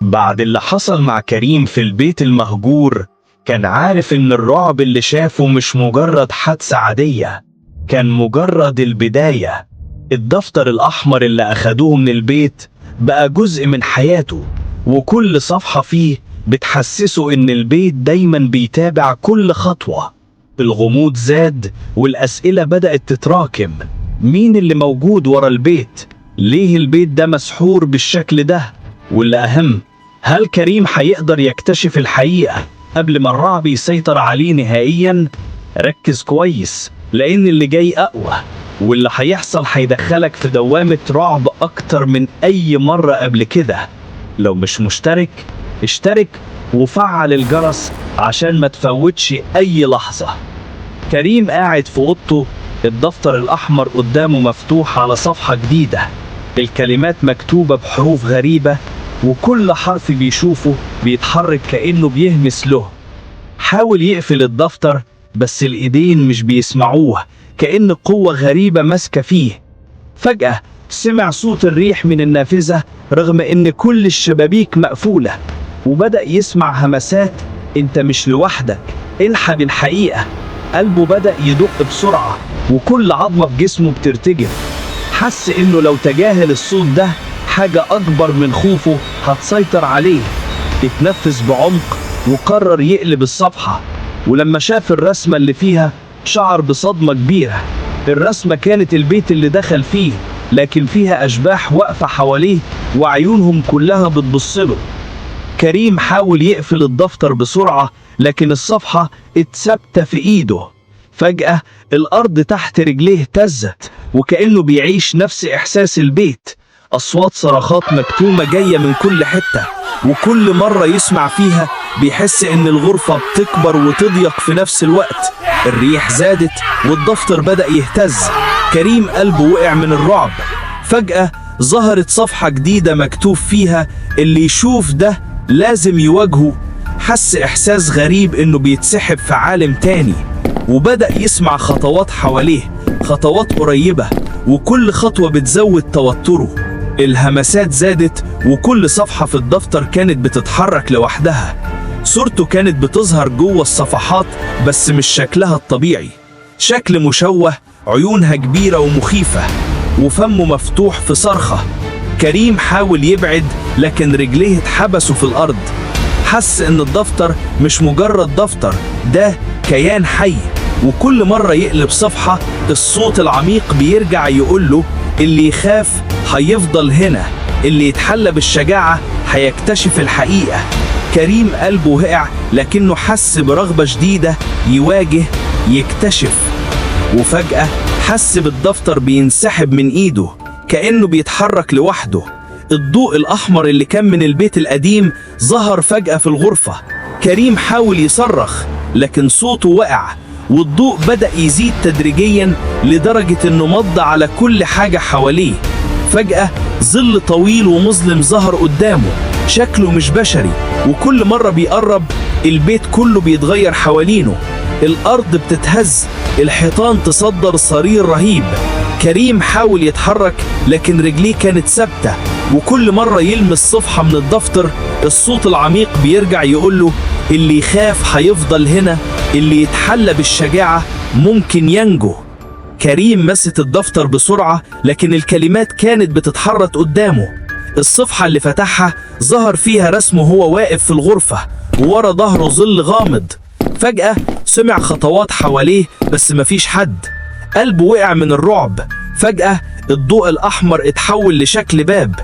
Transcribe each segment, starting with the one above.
بعد اللي حصل مع كريم في البيت المهجور، كان عارف إن الرعب اللي شافه مش مجرد حادثة عادية، كان مجرد البداية. الدفتر الأحمر اللي أخدوه من البيت بقى جزء من حياته، وكل صفحة فيه بتحسسه إن البيت دايما بيتابع كل خطوة. الغموض زاد والأسئلة بدأت تتراكم. مين اللي موجود ورا البيت؟ ليه البيت ده مسحور بالشكل ده؟ واللي أهم، هل كريم هيقدر يكتشف الحقيقة قبل ما الرعب يسيطر عليه نهائيا؟ ركز كويس، لأن اللي جاي أقوى، واللي هيحصل هيدخلك في دوامة رعب أكتر من أي مرة قبل كده. لو مش مشترك، اشترك وفعل الجرس عشان ما تفوتش أي لحظة. كريم قاعد في أوضته، الدفتر الأحمر قدامه مفتوح على صفحة جديدة، الكلمات مكتوبة بحروف غريبة، وكل حرف بيشوفه بيتحرك كأنه بيهمس له. حاول يقفل الدفتر بس الإيدين مش بيسمعوه، كأن قوة غريبة ماسكة فيه. فجأة سمع صوت الريح من النافذة رغم إن كل الشبابيك مقفولة، وبدأ يسمع همسات: انت مش لوحدك، الحق الحقيقة. قلبه بدأ يدق بسرعة وكل عظمة في جسمه بترتجف. حس إنه لو تجاهل الصوت ده حاجة أكبر من خوفه هتسيطر عليه. اتنفس بعمق وقرر يقلب الصفحة، ولما شاف الرسمة اللي فيها شعر بصدمة كبيرة. الرسمة كانت البيت اللي دخل فيه، لكن فيها أشباح واقفة حواليه وعيونهم كلها بتبصله. كريم حاول يقفل الدفتر بسرعة، لكن الصفحة اتثبت في ايده. فجأة الأرض تحت رجليه اهتزت وكأنه بيعيش نفس إحساس البيت. أصوات صرخات مكتومة جاية من كل حتة، وكل مرة يسمع فيها بيحس إن الغرفة بتكبر وتضيق في نفس الوقت. الريح زادت والدفتر بدأ يهتز. كريم قلبه وقع من الرعب. فجأة ظهرت صفحة جديدة مكتوب فيها: اللي يشوف ده لازم يواجهه. حس إحساس غريب إنه بيتسحب في عالم تاني، وبدأ يسمع خطوات حواليه، خطوات قريبة، وكل خطوة بتزود توتره. الهمسات زادت وكل صفحة في الدفتر كانت بتتحرك لوحدها. صورته كانت بتظهر جوه الصفحات بس مش شكلها الطبيعي، شكل مشوه، عيونها كبيرة ومخيفة وفمه مفتوح في صرخة. كريم حاول يبعد لكن رجليه اتحبسوا في الأرض. حس إن الدفتر مش مجرد دفتر، ده كيان حي، وكل مرة يقلب صفحة الصوت العميق بيرجع يقوله: اللي يخاف هيفضل هنا، اللي يتحلى بالشجاعة هيكتشف الحقيقة. كريم قلبه وقع لكنه حس برغبة جديدة يواجه، يكتشف. وفجأة حس بالدفتر بينسحب من إيده كأنه بيتحرك لوحده. الضوء الأحمر اللي كان من البيت القديم ظهر فجأة في الغرفة. كريم حاول يصرخ لكن صوته وقع، والضوء بدأ يزيد تدريجيا لدرجة إنه مضى على كل حاجة حواليه. فجأة ظل طويل ومظلم ظهر قدامه، شكله مش بشري، وكل مرة بيقرب البيت كله بيتغير حوالينه. الأرض بتتهز، الحيطان تصدر صرير رهيب. كريم حاول يتحرك لكن رجليه كانت ثابتة، وكل مرة يلمس صفحة من الدفتر الصوت العميق بيرجع يقوله: اللي يخاف هيفضل هنا، اللي يتحلى بالشجاعة ممكن ينجو. كريم مسك الدفتر بسرعة لكن الكلمات كانت بتتحرك قدامه. الصفحة اللي فتحها ظهر فيها رسمه وهو واقف في الغرفة، وورا ظهره ظل غامض. فجأة سمع خطوات حواليه بس مفيش حد. قلبه وقع من الرعب. فجأة الضوء الأحمر اتحول لشكل باب.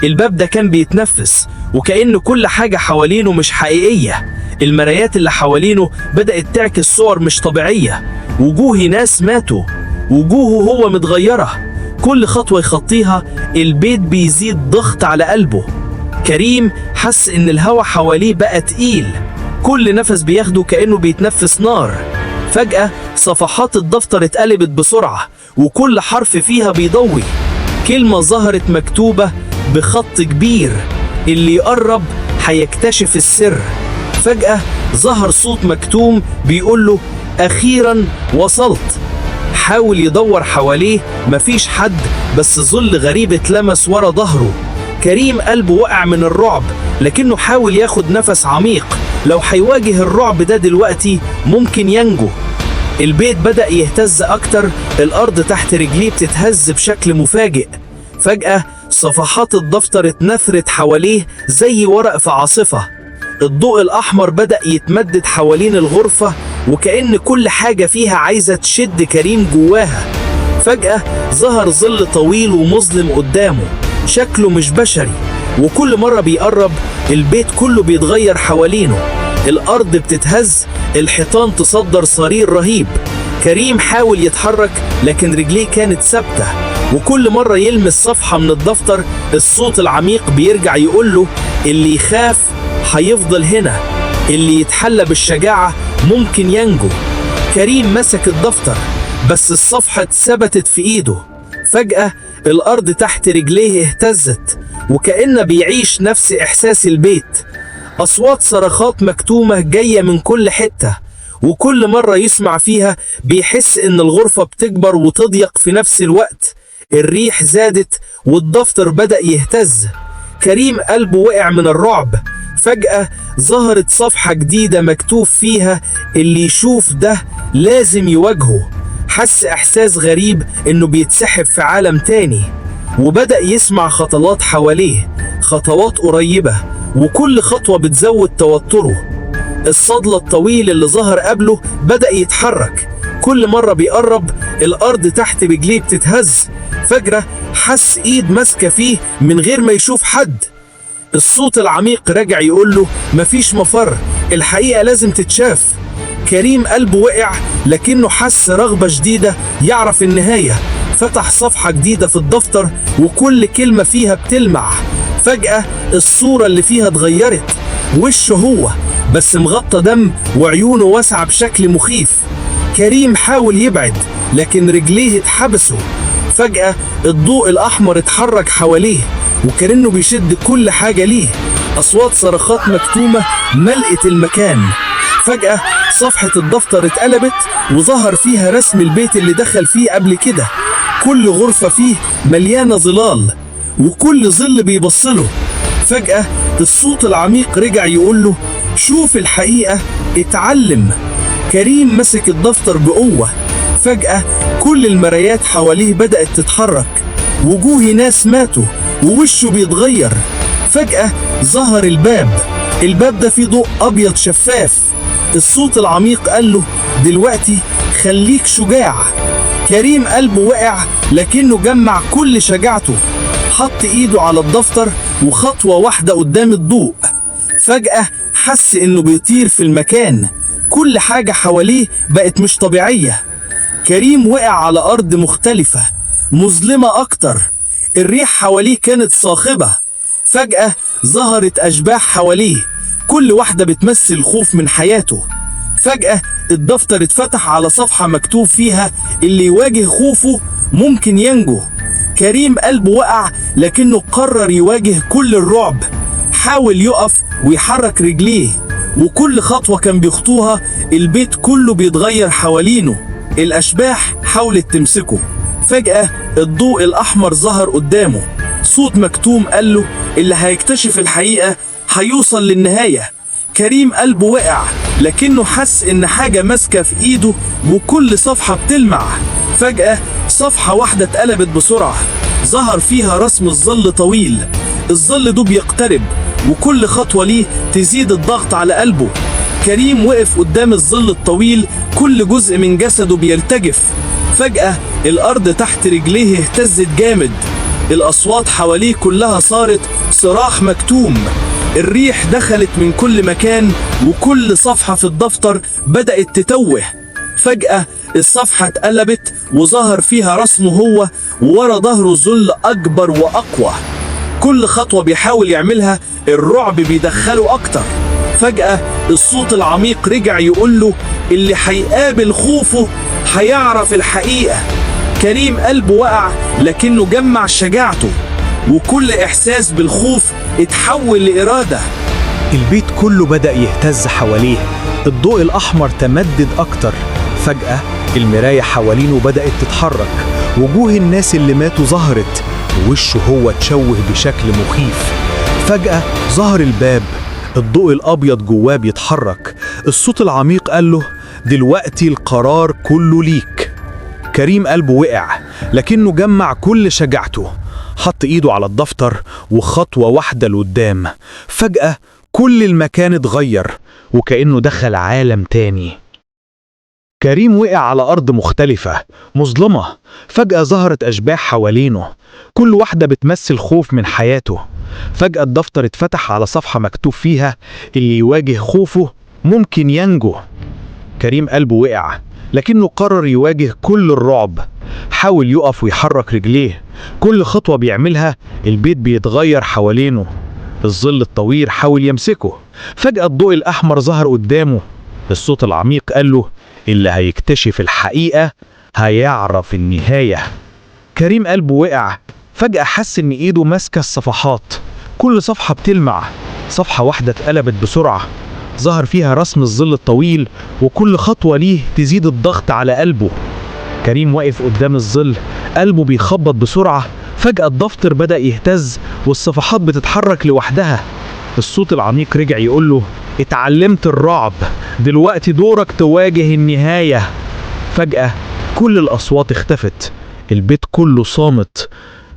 الباب ده كان بيتنفس وكأن كل حاجة حوالينه مش حقيقية. المرايات اللي حوالينه بدأت تعكس صور مش طبيعية، وجوه ناس ماتوا، وجوهه هو متغيرة. كل خطوة يخطيها البيت بيزيد ضغط على قلبه. كريم حس إن الهواء حواليه بقى تقيل، كل نفس بياخده كأنه بيتنفس نار. فجأة صفحات الدفتر اتقلبت بسرعة وكل حرف فيها بيضوي. كلمة ظهرت مكتوبة بخط كبير: اللي يقرب هيكتشف السر. فجأة ظهر صوت مكتوم بيقوله: أخيرا وصلت. حاول يدور حواليه، مفيش حد، بس ظل غريب اتلمس ورا ظهره. كريم قلبه وقع من الرعب، لكنه حاول ياخد نفس عميق. لو هيواجه الرعب ده دلوقتي ممكن ينجو. البيت بدأ يهتز أكتر، الأرض تحت رجليه بتتهز بشكل مفاجئ. فجأة صفحات الدفتر اتنثرت حواليه زي ورق في عاصفة. الضوء الأحمر بدأ يتمدد حوالين الغرفة، وكأن كل حاجة فيها عايزة تشد كريم جواها. فجأة ظهر ظل طويل ومظلم قدامه، شكله مش بشري، وكل مرة بيقرب البيت كله بيتغير حوالينه. الأرض بتتهز، الحيطان تصدر صرير رهيب. كريم حاول يتحرك لكن رجليه كانت ثابتة، وكل مرة يلمس صفحة من الدفتر الصوت العميق بيرجع يقوله اللي يخاف هيفضل هنا، اللي يتحلى بالشجاعة ممكن ينجو. كريم مسك الدفتر بس الصفحة ثبتت في ايده. فجأة الأرض تحت رجليه اهتزت، وكأنه بيعيش نفس إحساس البيت. أصوات صرخات مكتومة جاية من كل حتة، وكل مرة يسمع فيها بيحس إن الغرفة بتكبر وتضيق في نفس الوقت. الريح زادت والدفتر بدأ يهتز. كريم قلبه وقع من الرعب. فجأة ظهرت صفحة جديدة مكتوب فيها اللي يشوف ده لازم يواجهه. حس إحساس غريب إنه بيتسحب في عالم تاني، وبدأ يسمع خطوات حواليه، خطوات قريبة، وكل خطوة بتزود توتره. الصدى الطويل اللي ظهر قبله بدأ يتحرك، كل مرة بيقرب الأرض تحت رجليه بتتهز. فجأة حس إيد ماسكة فيه من غير ما يشوف حد. الصوت العميق رجع يقوله مفيش مفر، الحقيقة لازم تتشاف. كريم قلبه وقع لكنه حس رغبة شديدة يعرف النهاية. فتح صفحة جديدة في الدفتر وكل كلمة فيها بتلمع. فجأة الصورة اللي فيها اتغيرت، وشه هو بس مغطى دم وعيونه واسعة بشكل مخيف. كريم حاول يبعد لكن رجليه اتحبسوا. فجأة الضوء الأحمر اتحرك حواليه وكأنه بيشد كل حاجة ليه. أصوات صرخات مكتومة ملأت المكان. فجأة صفحة الدفتر اتقلبت وظهر فيها رسم البيت اللي دخل فيه قبل كده. كل غرفة فيه مليانة ظلال وكل ظل بيبصله. فجأة الصوت العميق رجع يقوله شوف الحقيقة، اتعلم. كريم مسك الدفتر بقوة. فجأة كل المرايات حواليه بدأت تتحرك، وجوه ناس ماتوا ووشه بيتغير. فجأة ظهر الباب ده فيه ضوء أبيض شفاف. الصوت العميق قال له دلوقتي خليك شجاع. كريم قلبه وقع لكنه جمع كل شجاعته، حط ايده على الدفتر وخطوة واحدة قدام الضوء. فجأة حس انه بيطير في المكان، كل حاجة حواليه بقت مش طبيعية. كريم وقع على أرض مختلفة مظلمة أكتر، الريح حواليه كانت صاخبة. فجأة ظهرت أشباح حواليه، كل واحدة بتمثل خوف من حياته. فجأة الدفتر اتفتح على صفحة مكتوب فيها اللي يواجه خوفه ممكن ينجو. كريم قلبه وقع لكنه قرر يواجه كل الرعب. حاول يقف ويحرك رجليه، وكل خطوة كان بيخطوها البيت كله بيتغير حوالينه. الأشباح حاولت تمسكه. فجأة الضوء الأحمر ظهر قدامه، صوت مكتوم قال له اللي هيكتشف الحقيقة هيوصل للنهاية. كريم قلبه وقع لكنه حس إن حاجة ماسكة في إيده وكل صفحة بتلمع. فجأة صفحة واحدة اتقلبت بسرعة، ظهر فيها رسم الظل طويل. الظل ده بيقترب وكل خطوة ليه تزيد الضغط على قلبه. كريم وقف قدام الظل الطويل، كل جزء من جسده بيرتجف. فجأة الأرض تحت رجليه اهتزت جامد، الأصوات حواليه كلها صارت صراخ مكتوم. الريح دخلت من كل مكان وكل صفحة في الدفتر بدأت تتوه. فجأة الصفحة اتقلبت وظهر فيها رسمه هو، وورا ظهره ظل أكبر وأقوى. كل خطوة بيحاول يعملها الرعب بيدخله أكتر. فجأة الصوت العميق رجع يقوله اللي هيقابل خوفه هيعرف الحقيقة. كريم قلبه وقع لكنه جمع شجاعته، وكل إحساس بالخوف اتحول لإرادة. البيت كله بدأ يهتز حواليه، الضوء الأحمر تمدد أكتر. فجأة المراية حوالينه بدأت تتحرك، وجوه الناس اللي ماتوا ظهرت، ووشه هو اتشوه بشكل مخيف. فجأة ظهر الباب، الضوء الأبيض جواه بيتحرك. الصوت العميق قال له: دلوقتي القرار كله ليك. كريم قلبه وقع، لكنه جمع كل شجاعته، حط ايده على الدفتر وخطوة واحدة لقدام. فجأة كل المكان اتغير وكأنه دخل عالم تاني. كريم وقع على أرض مختلفة مظلمة. فجأة ظهرت أشباح حوالينه، كل واحدة بتمثل خوف من حياته. فجأة الدفتر اتفتح على صفحة مكتوب فيها: اللي يواجه خوفه ممكن ينجو. كريم قلبه وقع، لكنه قرر يواجه كل الرعب. حاول يقف ويحرك رجليه، كل خطوة بيعملها البيت بيتغير حوالينه. الظل الطويل حاول يمسكه. فجأة الضوء الأحمر ظهر قدامه. الصوت العميق قال له: اللي هيكتشف الحقيقة هيعرف النهاية. كريم قلبه وقع. فجأة حس إن إيده ماسكة الصفحات، كل صفحة بتلمع. صفحة واحدة اتقلبت بسرعة، ظهر فيها رسم الظل الطويل، وكل خطوة ليه تزيد الضغط على قلبه. كريم واقف قدام الظل، قلبه بيخبط بسرعة. فجأة الدفتر بدأ يهتز والصفحات بتتحرك لوحدها. الصوت العميق رجع يقول له: اتعلمت الرعب، دلوقتي دورك تواجه النهاية. فجأة كل الأصوات اختفت، البيت كله صامت،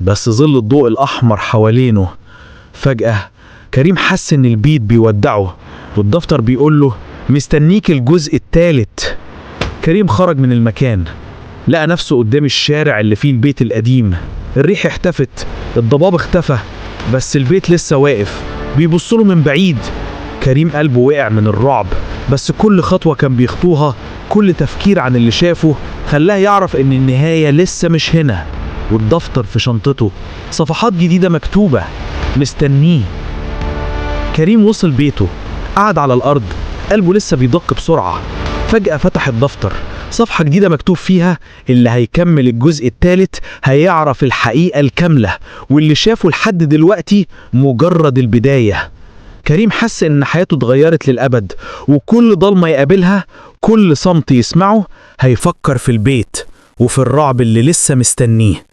بس ظل الضوء الأحمر حوالينه. فجأة كريم حس إن البيت بيودعه، والدفتر بيقول له: مستنيك الجزء الثالث. كريم خرج من المكان، لقى نفسه قدام الشارع اللي فيه البيت القديم. الريح اختفت، الضباب اختفى، بس البيت لسه واقف بيبصله من بعيد. كريم قلبه وقع من الرعب، بس كل خطوة كان بيخطوها، كل تفكير عن اللي شافه خلاه يعرف ان النهاية لسه مش هنا. والدفتر في شنطته، صفحات جديدة مكتوبة مستنيه. كريم وصل بيته، قعد على الأرض، قلبه لسه بيدق بسرعة. فجأة فتح الدفتر، صفحة جديدة مكتوب فيها: اللي هيكمل الجزء الثالث هيعرف الحقيقة الكاملة، واللي شافه لحد دلوقتي مجرد البداية. كريم حس إن حياته اتغيرت للأبد، وكل ضلمة يقابلها، كل صمت يسمعه، هيفكر في البيت وفي الرعب اللي لسه مستنيه.